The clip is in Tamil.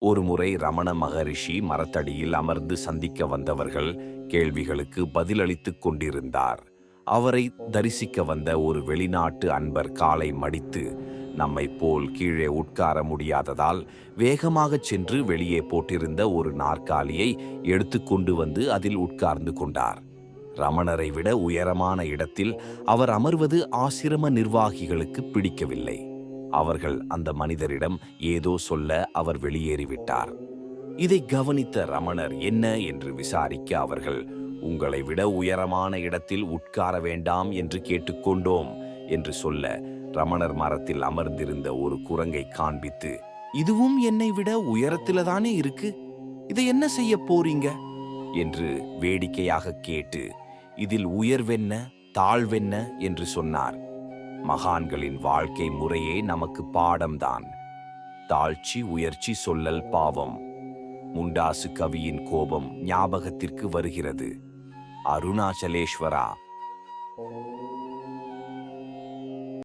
ஒருமுறை ரமண மகரிஷி மரத்தடியில் அமர்ந்து சந்திக்க வந்தவர்கள் கேள்விகளுக்கு பதிலளித்துக் கொண்டிருந்தார். அவரை தரிசிக்க வந்த ஒரு வெளிநாட்டு அன்பர் காலை மடித்து, நம்மை போல் கீழே உட்கார முடியாததால் வேகமாகச் சென்று வெளியே போட்டிருந்த ஒரு நாற்காலியை எடுத்துக்கொண்டு வந்து அதில் உட்கார்ந்து கொண்டார். ரமணரை விட உயரமான இடத்தில் அவர் அமர்வது ஆசிரம நிர்வாகிகளுக்கு பிடிக்கவில்லை. அவர்கள் அந்த மனிதரிடம் ஏதோ சொல்ல அவர் வெளியேறிவிட்டார். இதை கவனித்த ரமணர் என்ன என்று விசாரிக்க அவர்கள், உங்களை விட உயரமான இடத்தில் உட்கார வேண்டாம் என்று கேட்டுக்கொண்டோம் என்று சொல்ல, ரமணர் மரத்தில் அமர்ந்திருந்த ஒரு குரங்கை காண்பித்து, இதுவும் என்னை விட உயரத்தில தானே இருக்கு, இதை என்ன செய்ய போறீங்க என்று வேடிக்கையாக கேட்டு, இதில் உயர்வென்ன தாழ்வென்ன என்று சொன்னார். மகான்களின் வாழ்க்கை முறையே நமக்கு பாடம்தான். தாழ்ச்சி உயர்ச்சி சொல்லல் பாவம். முண்டாசு கவியின் கோபம் ஞாபகத்திற்கு வருகிறது. அருணாச்சலேஸ்வரா.